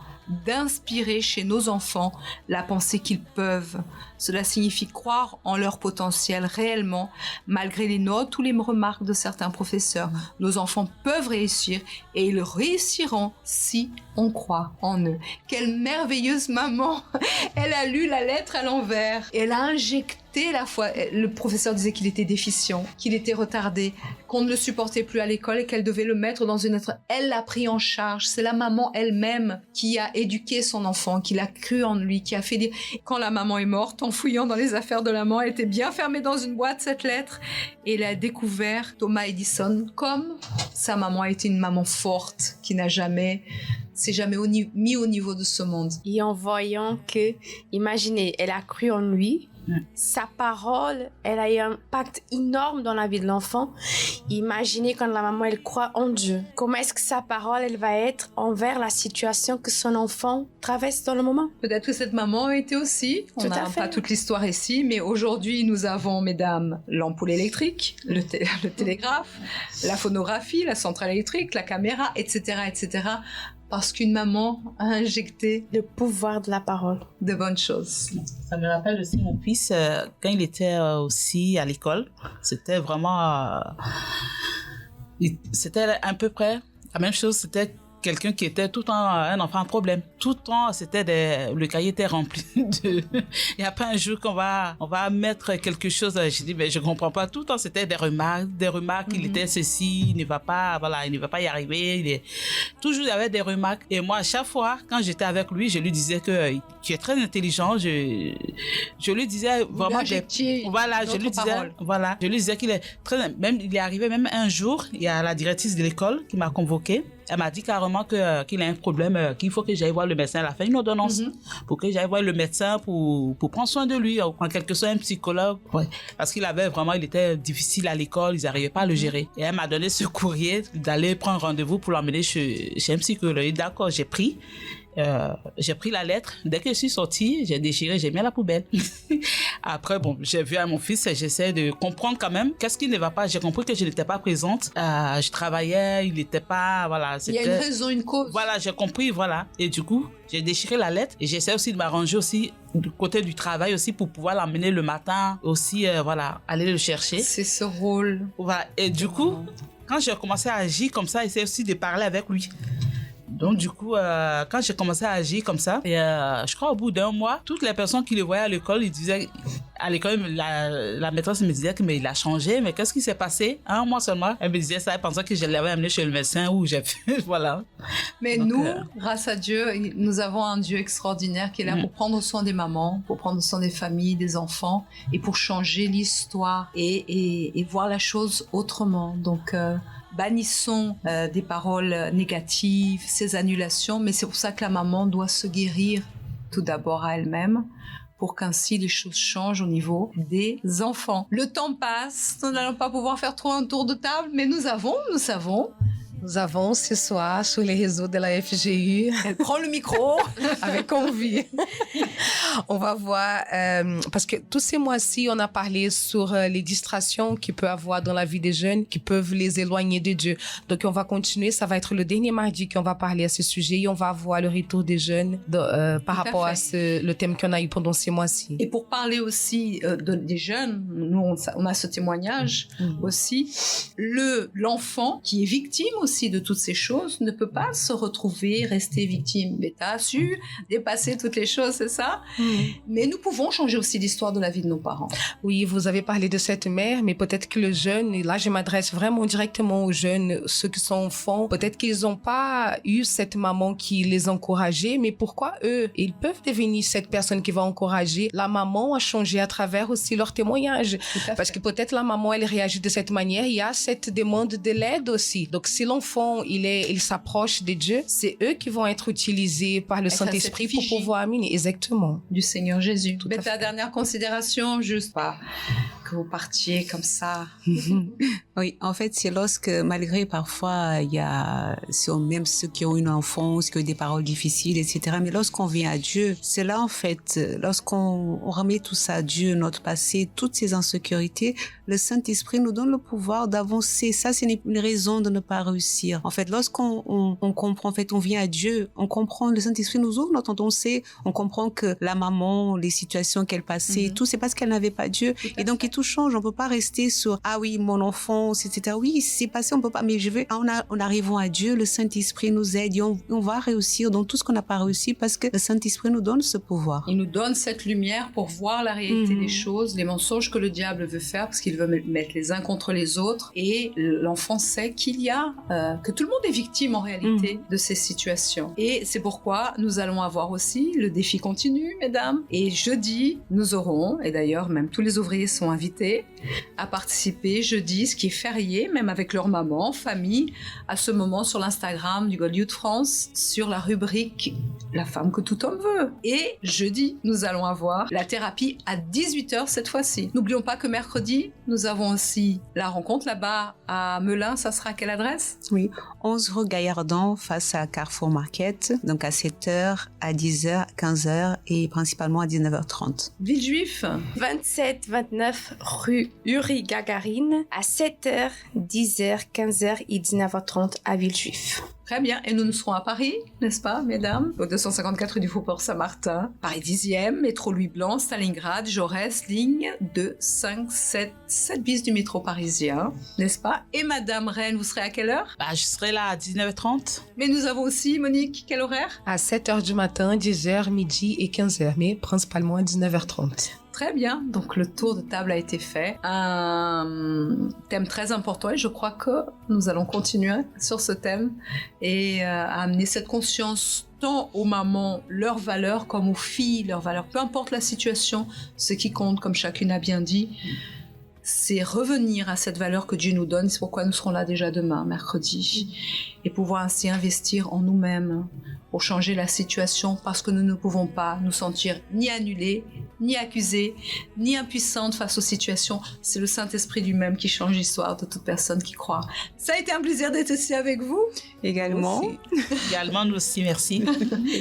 Speaker 2: d'inspirer chez nos enfants la pensée qu'ils peuvent. Cela signifie croire en leur potentiel réellement, malgré les notes ou les remarques de certains professeurs. Nos enfants peuvent réussir et ils réussiront si on croit en eux. Quelle merveilleuse maman! Elle a lu la lettre à l'envers. Elle a injecté la foi. Le professeur disait qu'il était déficient, qu'il était retardé, qu'on ne le supportait plus à l'école et qu'elle devait le mettre dans une autre. Elle l'a pris en charge. C'est la maman elle-même qui a éduqué son enfant, qui l'a cru en lui, qui a fait dire... Quand la maman est morte, en fouillant dans les affaires de la maman, elle était bien fermée dans une boîte, cette lettre. Et elle a découvert Thomas Edison comme sa maman a été une maman forte, qui n'a jamais... s'est jamais mis au niveau de ce monde.
Speaker 4: Et en voyant que, imaginez, elle a cru en lui, sa parole, elle a eu un impact énorme dans la vie de l'enfant. Imaginez quand la maman, elle croit en Dieu. Comment est-ce que sa parole, elle va être envers la situation que son enfant traverse dans le moment?
Speaker 2: Peut-être que cette maman a été aussi. On n'a pas toute l'histoire ici, mais aujourd'hui, nous avons, mesdames, l'ampoule électrique, le télégraphe, la phonographie, la centrale électrique, la caméra, etc., etc., parce qu'une maman a injecté
Speaker 4: le pouvoir de la parole,
Speaker 2: de bonnes choses.
Speaker 5: Ça me rappelle aussi mon fils, quand il était aussi à l'école, c'était vraiment... c'était à peu près la même chose, c'était quelqu'un qui était tout le temps un enfant à problème. Tout le temps, le cahier était rempli de... Il n'y a pas un jour qu'on va mettre quelque chose. Je dis, mais je comprends pas. Tout le temps, c'était des remarques. Il était ceci, il ne va pas y arriver. Toujours, il y avait des remarques. Et moi, à chaque fois, quand j'étais avec lui, je lui disais que tu es très intelligent. Je lui disais vraiment je lui disais qu'il est très, même, il est arrivé même un jour, il y a la directrice de l'école qui m'a convoqué. Elle m'a dit carrément qu'il a un problème, qu'il faut que j'aille voir le médecin. Elle a fait une ordonnance pour que j'aille voir le médecin pour prendre soin de lui, ou en quelque sorte un psychologue. Ouais. Parce il était difficile à l'école, ils n'arrivaient pas à le gérer. Et elle m'a donné ce courrier d'aller prendre rendez-vous pour l'emmener chez un psychologue. Et d'accord, j'ai pris la lettre. Dès que je suis sortie, j'ai déchiré, j'ai mis à la poubelle. Après, bon, j'ai vu à mon fils, j'essaie de comprendre quand même qu'est-ce qui ne va pas. J'ai compris que je n'étais pas présente. Je travaillais, il n'était pas, voilà.
Speaker 2: Il y a une raison, une cause.
Speaker 5: Voilà, j'ai compris, voilà. Et du coup, j'ai déchiré la lettre et j'essaie aussi de m'arranger aussi du côté du travail aussi pour pouvoir l'emmener le matin aussi, voilà, aller le chercher.
Speaker 2: C'est ce rôle.
Speaker 5: Voilà. Et du coup, quand j'ai commencé à agir comme ça, j'essaie aussi de parler avec lui. Donc, du coup, quand j'ai commencé à agir comme ça, et, je crois au bout d'un mois, toutes les personnes qui le voyaient à l'école, ils disaient, à l'école, la maîtresse me disait mais il a changé, mais qu'est-ce qui s'est passé? Un mois seulement, elle me disait ça, elle pensait que je l'avais amené chez le médecin ou j'ai fait, voilà.
Speaker 2: Mais donc, nous, grâce à Dieu, nous avons un Dieu extraordinaire qui est là pour prendre soin des mamans, pour prendre soin des familles, des enfants, et pour changer l'histoire et voir la chose autrement. Donc, bannissons des paroles négatives, ces annulations, mais c'est pour ça que la maman doit se guérir tout d'abord à elle-même, pour qu'ainsi les choses changent au niveau des enfants. Le temps passe, nous n'allons pas pouvoir faire trop un tour de table, mais nous savons.
Speaker 3: Nous avons ce soir sur les réseaux de la FGU.
Speaker 2: Elle prend le micro
Speaker 3: avec envie. On va voir, parce que tous ces mois-ci, on a parlé sur les distractions qu'il peut avoir dans la vie des jeunes qui peuvent les éloigner de Dieu. Donc, on va continuer. Ça va être le dernier mardi qu'on va parler à ce sujet et on va voir le retour des jeunes par rapport à le thème qu'on a eu pendant ces mois-ci.
Speaker 2: Et pour parler aussi des jeunes, nous, on a ce témoignage aussi. L'enfant qui est victime aussi de toutes ces choses ne peut pas se retrouver, rester victime. Mais t'as su dépasser toutes les choses, c'est ça? Mais nous pouvons changer aussi l'histoire de la vie de nos parents.
Speaker 3: Oui, vous avez parlé de cette mère, mais peut-être que le jeune, et là je m'adresse vraiment directement aux jeunes, ceux qui sont enfants, peut-être qu'ils n'ont pas eu cette maman qui les encourageait, mais pourquoi eux? Ils peuvent devenir cette personne qui va encourager la maman à changer à travers aussi leur témoignage. Parce que peut-être la maman, elle réagit de cette manière, il y a cette demande de l'aide aussi. Donc si l'enfant, il s'approche de Dieu, c'est eux qui vont être utilisés par le Saint-Esprit pour pouvoir amener. Exactement.
Speaker 2: Du Seigneur Jésus. Mais ta dernière considération, juste pas que vous partiez comme ça.
Speaker 6: Oui, en fait, c'est lorsque, malgré parfois, il y a même ceux qui ont une enfance, qui ont des paroles difficiles, etc. Mais lorsqu'on vient à Dieu, c'est là, en fait, lorsqu'on remet tout ça à Dieu, notre passé, toutes ces insécurités, le Saint-Esprit nous donne le pouvoir d'avancer. Ça, c'est une raison de ne pas réussir. En fait, lorsqu'on on comprend, en fait, on vient à Dieu, on comprend, le Saint-Esprit nous ouvre notre pensée, on comprend que la maman, les situations qu'elle passait, tout, c'est parce qu'elle n'avait pas Dieu. Et donc, tout change. On peut pas rester sur, ah oui, mon enfance, etc. Oui, c'est passé, on peut pas, mais en arrivant à Dieu, le Saint-Esprit nous aide et on va réussir dans tout ce qu'on n'a pas réussi parce que le Saint-Esprit nous donne ce pouvoir.
Speaker 2: Il nous donne cette lumière pour voir la réalité des choses, les mensonges que le diable veut faire parce qu'il veut mettre les uns contre les autres. Et l'enfant sait qu'il y a, que tout le monde est victime en réalité de ces situations. Et c'est pourquoi nous allons avoir aussi le défi continu, mesdames. Et jeudi, nous aurons, et d'ailleurs même tous les ouvriers sont invités à participer jeudi, ce qui est férié, même avec leur maman, famille, à ce moment sur l'Instagram du God Youth France, sur la rubrique La femme que tout homme veut. Et jeudi, nous allons avoir la thérapie à 18h cette fois-ci. N'oublions pas que mercredi, nous avons aussi la rencontre là-bas à Melun. Ça sera à quelle adresse?
Speaker 6: Oui, 11 rue Gaillardon face à Carrefour Market, donc à 7h, à 10h, 15h et principalement à 19h30.
Speaker 2: Villejuif
Speaker 4: 27-29 rue Uri Gagarine à 7h, 10h, 15h et 19h30 à Villejuif.
Speaker 2: Très bien, et nous serons à Paris, n'est-ce pas, mesdames? Au 254 rue du Faubourg Saint-Martin, Paris 10e, métro Louis Blanc, Stalingrad, Jaurès, ligne 2, 5, 7 bis du métro parisien, n'est-ce pas? Et Madame Reine, vous serez à quelle heure?
Speaker 5: Je serai là à 19h30.
Speaker 2: Mais nous avons aussi, Monique, quel horaire?
Speaker 3: À 7h du matin, 10h, midi et 15h, mais principalement à 19h30.
Speaker 2: Très bien, donc le tour de table a été fait. Un thème très important et je crois que nous allons continuer sur ce thème et à amener cette conscience tant aux mamans, leurs valeurs, comme aux filles, leurs valeurs. Peu importe la situation, ce qui compte, comme chacune a bien dit, c'est revenir à cette valeur que Dieu nous donne. C'est pourquoi nous serons là déjà demain, mercredi, et pouvoir ainsi investir en nous-mêmes pour changer la situation parce que nous ne pouvons pas nous sentir ni annulés, ni accusés, ni impuissantes face aux situations. C'est le Saint-Esprit lui-même qui change l'histoire de toute personne qui croit. Ça a été un plaisir d'être ici avec vous.
Speaker 6: Également.
Speaker 5: Également, nous aussi, merci.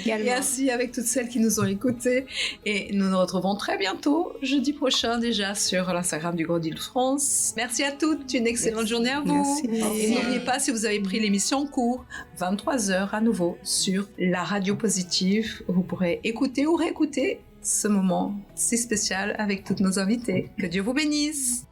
Speaker 2: Et ainsi avec toutes celles qui nous ont écoutés. Et nous nous retrouvons très bientôt, jeudi prochain déjà, sur l'Instagram du God Youth France. Merci à toutes, une excellente journée à vous.
Speaker 6: Merci.
Speaker 2: Et n'oubliez pas, si vous avez pris l'émission en cours, 23h à nouveau sur la radio positive, vous pourrez écouter ou réécouter ce moment si spécial avec toutes nos invités. Que Dieu vous bénisse.